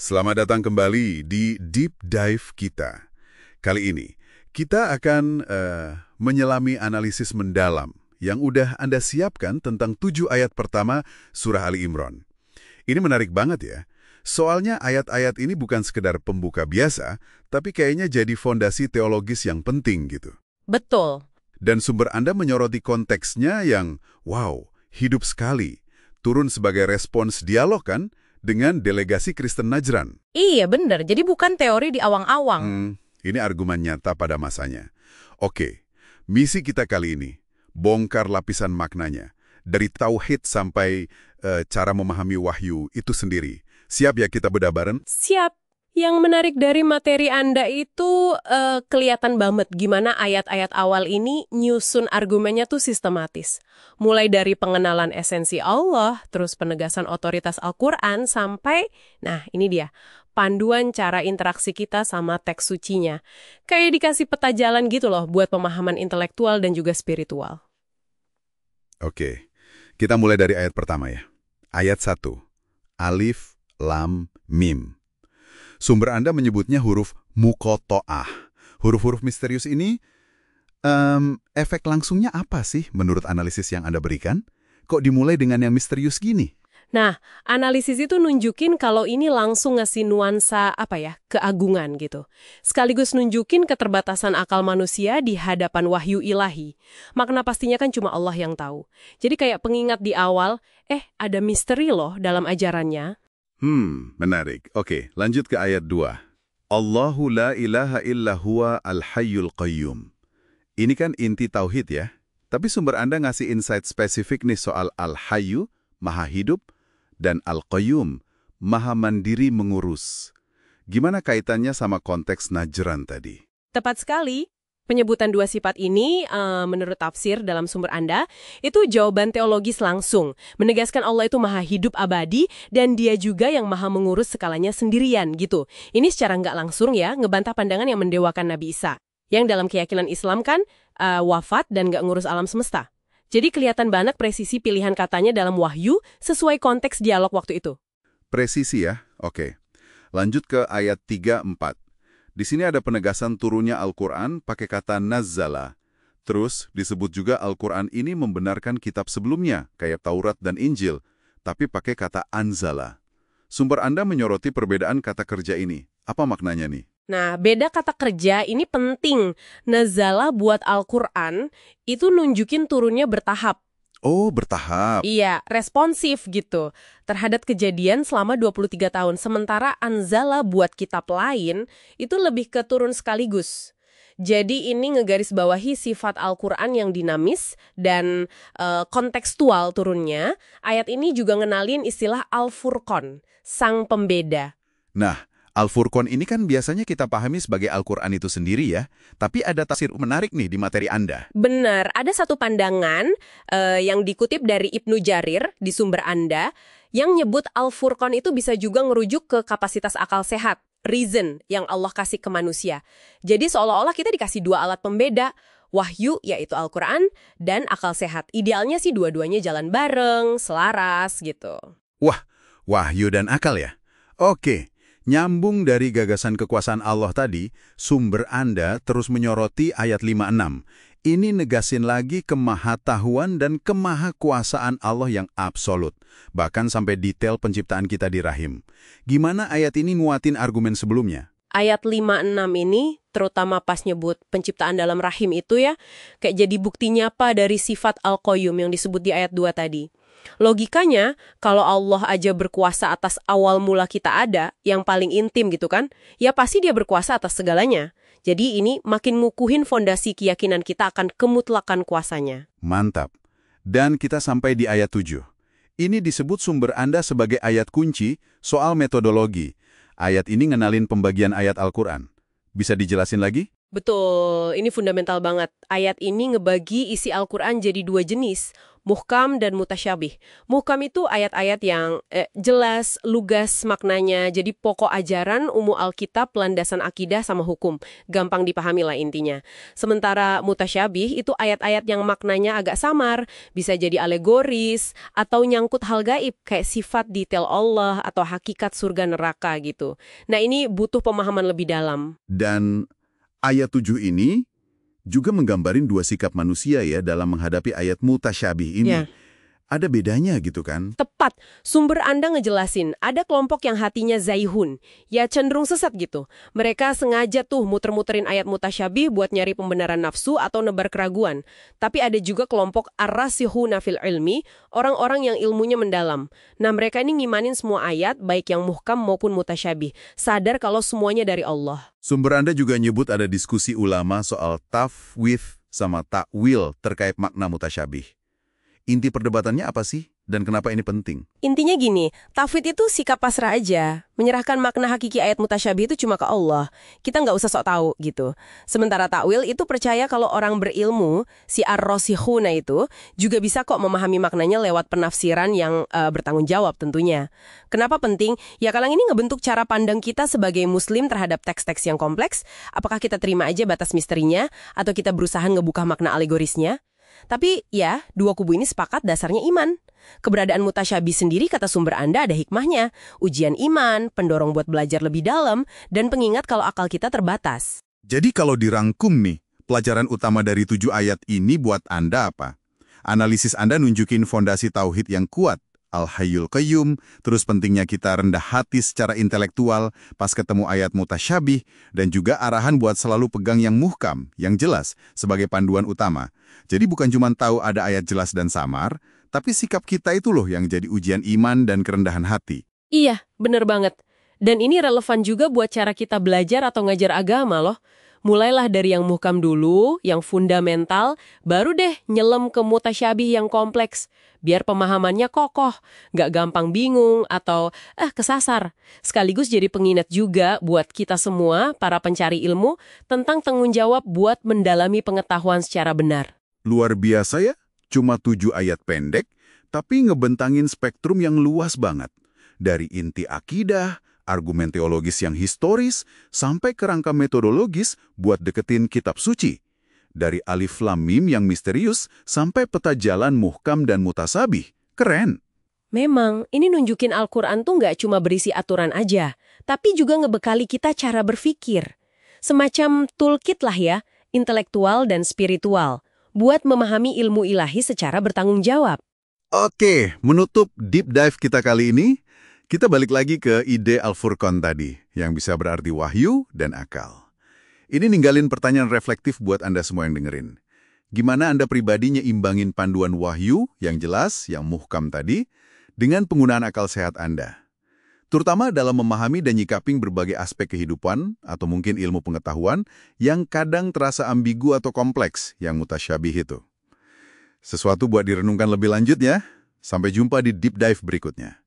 Selamat datang kembali di Deep Dive kita. Kali ini, kita akan menyelami analisis mendalam yang udah Anda siapkan tentang 7 ayat pertama surah Ali Imran. Ini menarik banget ya. Soalnya ayat-ayat ini bukan sekedar pembuka biasa, tapi kayaknya jadi fondasi teologis yang penting gitu. Betul. Dan sumber Anda menyoroti konteksnya yang, wow, hidup sekali. Turun sebagai respons dialog kan? Dengan delegasi Kristen Najran. Iya, bener. Jadi bukan teori di awang-awang. Ini argumen nyata pada masanya. Oke, misi kita kali ini, bongkar lapisan maknanya. Dari tauhid sampai cara memahami wahyu itu sendiri. Siap ya kita bedah bareng? Siap. Yang menarik dari materi Anda itu kelihatan banget gimana ayat-ayat awal ini nyusun argumennya tuh sistematis. Mulai dari pengenalan esensi Allah, terus penegasan otoritas Al-Quran, sampai, nah ini dia, panduan cara interaksi kita sama teks sucinya. Kayak dikasih peta jalan gitu loh buat pemahaman intelektual dan juga spiritual. Oke, kita mulai dari ayat pertama ya. Ayat 1, Alif, Lam, Mim. Sumber Anda menyebutnya huruf muqatta'ah. Huruf-huruf misterius ini, efek langsungnya apa sih menurut analisis yang Anda berikan? Kok dimulai dengan yang misterius gini? Nah, analisis itu nunjukin kalau ini langsung ngasih nuansa, keagungan gitu. Sekaligus nunjukin keterbatasan akal manusia di hadapan wahyu ilahi. Makna pastinya kan cuma Allah yang tahu. Jadi kayak pengingat di awal, ada misteri loh dalam ajarannya. Menarik. Oke, lanjut ke ayat 2. Allahu la ilaha illa huwa al-hayyul qayyum. Ini kan inti tauhid ya. Tapi sumber Anda ngasih insight spesifik nih soal al-hayyu, maha hidup, dan al-qayyum, maha mandiri mengurus. Gimana kaitannya sama konteks Najran tadi? Tepat sekali. Penyebutan dua sifat ini, menurut tafsir dalam sumber Anda, itu jawaban teologis langsung. Menegaskan Allah itu maha hidup abadi, dan dia juga yang maha mengurus skalanya sendirian, gitu. Ini secara nggak langsung ya, ngebantah pandangan yang mendewakan Nabi Isa. Yang dalam keyakinan Islam kan, wafat dan nggak ngurus alam semesta. Jadi kelihatan banget presisi pilihan katanya dalam wahyu, sesuai konteks dialog waktu itu. Presisi ya? Oke. Lanjut ke ayat 3-4. Di sini ada penegasan turunnya Al-Quran pakai kata nazzala. Terus disebut juga Al-Quran ini membenarkan kitab sebelumnya, kayak Taurat dan Injil, tapi pakai kata anzala. Sumber Anda menyoroti perbedaan kata kerja ini. Apa maknanya nih? Nah, beda kata kerja ini penting. Nazzala buat Al-Quran itu nunjukin turunnya bertahap. Oh, bertahap. Iya, responsif gitu terhadap kejadian selama 23 tahun. Sementara anzala buat kitab lain itu lebih ke turun sekaligus. Jadi ini ngegarisbawahi sifat Al-Quran yang dinamis dan kontekstual turunnya. Ayat ini juga ngenalin istilah Al-Furqan, sang pembeda. Nah, Al-Furqan ini kan biasanya kita pahami sebagai Al-Quran itu sendiri ya, tapi ada tafsir menarik nih di materi Anda. Benar, ada satu pandangan yang dikutip dari Ibnu Jarir di sumber Anda, yang nyebut Al-Furqan itu bisa juga ngerujuk ke kapasitas akal sehat, reason, yang Allah kasih ke manusia. Jadi seolah-olah kita dikasih dua alat pembeda, wahyu yaitu Al-Quran, dan akal sehat. Idealnya sih dua-duanya jalan bareng, selaras gitu. Wah, wahyu dan akal ya? Oke. Nyambung dari gagasan kekuasaan Allah tadi, sumber Anda terus menyoroti ayat 5-6. Ini negasin lagi kemahatahuan dan kemahakuasaan Allah yang absolut. Bahkan sampai detail penciptaan kita di rahim. Gimana ayat ini nguatin argumen sebelumnya? Ayat 5-6 ini, terutama pas nyebut penciptaan dalam rahim itu ya, kayak jadi bukti nyapa dari sifat Al-Qayyum yang disebut di ayat 2 tadi. Logikanya, kalau Allah aja berkuasa atas awal mula kita ada, yang paling intim gitu kan, ya pasti dia berkuasa atas segalanya. Jadi ini makin ngukuhin fondasi keyakinan kita akan kemutlakan kuasanya. Mantap. Dan kita sampai di ayat 7. Ini disebut sumber Anda sebagai ayat kunci soal metodologi. Ayat ini ngenalin pembagian ayat Al-Quran. Bisa dijelasin lagi? Betul, ini fundamental banget. Ayat ini ngebagi isi Al-Quran jadi dua jenis, Muhkam dan mutasyabih. Muhkam itu ayat-ayat yang jelas, lugas maknanya, jadi pokok ajaran umum Alkitab, landasan akidah sama hukum. Gampang dipahami lah intinya. Sementara mutasyabih itu ayat-ayat yang maknanya agak samar, bisa jadi alegoris, atau nyangkut hal gaib, kayak sifat detail Allah atau hakikat surga neraka gitu. Nah ini butuh pemahaman lebih dalam. Dan ayat 7 ini juga menggambarin dua sikap manusia ya dalam menghadapi ayat mutasyabih ini. Ya. Ada bedanya gitu kan? Tepat, sumber Anda ngejelasin, ada kelompok yang hatinya zaihun, ya cenderung sesat gitu. Mereka sengaja tuh muter-muterin ayat mutasyabih buat nyari pembenaran nafsu atau nebar keraguan. Tapi ada juga kelompok ar-rasihuna fil ilmi, orang-orang yang ilmunya mendalam. Nah mereka ini ngimanin semua ayat, baik yang muhkam maupun mutasyabih, sadar kalau semuanya dari Allah. Sumber Anda juga nyebut ada diskusi ulama soal tafwidh sama takwil terkait makna mutasyabih. Inti perdebatannya apa sih? Dan kenapa ini penting? Intinya gini, tafwid itu sikap pasrah aja. Menyerahkan makna hakiki ayat mutasyabih itu cuma ke Allah. Kita nggak usah sok tahu gitu. Sementara takwil itu percaya kalau orang berilmu, si ar-rasikhuna itu, juga bisa kok memahami maknanya lewat penafsiran yang bertanggung jawab tentunya. Kenapa penting? Ya kalau ini ngebentuk cara pandang kita sebagai muslim terhadap teks-teks yang kompleks. Apakah kita terima aja batas misterinya? Atau kita berusaha ngebuka makna alegorisnya? Tapi ya, dua kubu ini sepakat dasarnya iman. Keberadaan mutasyabih sendiri kata sumber Anda ada hikmahnya. Ujian iman, pendorong buat belajar lebih dalam, dan pengingat kalau akal kita terbatas. Jadi kalau dirangkum nih, pelajaran utama dari 7 ayat ini buat Anda apa? Analisis Anda nunjukin fondasi tauhid yang kuat, Al-Hayyul Qayyum, terus pentingnya kita rendah hati secara intelektual pas ketemu ayat mutasyabih, dan juga arahan buat selalu pegang yang muhkam, yang jelas, sebagai panduan utama. Jadi bukan cuma tahu ada ayat jelas dan samar, tapi sikap kita itu loh yang jadi ujian iman dan kerendahan hati. Iya, bener banget. Dan ini relevan juga buat cara kita belajar atau ngajar agama loh. Mulailah dari yang muhkam dulu, yang fundamental, baru deh nyelam ke mutasyabih yang kompleks. Biar pemahamannya kokoh, nggak gampang bingung atau kesasar. Sekaligus jadi pengingat juga buat kita semua, para pencari ilmu, tentang tanggung jawab buat mendalami pengetahuan secara benar. Luar biasa ya, cuma 7 ayat pendek, tapi ngebentangin spektrum yang luas banget. Dari inti akidah, argumen teologis yang historis, sampai kerangka metodologis buat deketin kitab suci. Dari alif lam mim yang misterius, sampai peta jalan muhkam dan mutasabih. Keren! Memang, ini nunjukin Al-Quran tuh nggak cuma berisi aturan aja, tapi juga ngebekali kita cara berpikir. Semacam toolkit lah ya, intelektual dan spiritual, buat memahami ilmu ilahi secara bertanggung jawab. Oke, menutup deep dive kita kali ini, kita balik lagi ke ide Al-Furqan tadi, yang bisa berarti wahyu dan akal. Ini ninggalin pertanyaan reflektif buat Anda semua yang dengerin. Gimana Anda pribadinya imbangin panduan wahyu yang jelas, yang muhkam tadi, dengan penggunaan akal sehat Anda? Terutama dalam memahami dan nyikaping berbagai aspek kehidupan, atau mungkin ilmu pengetahuan, yang kadang terasa ambigu atau kompleks, yang mutasyabih itu. Sesuatu buat direnungkan lebih lanjut ya. Sampai jumpa di Deep Dive berikutnya.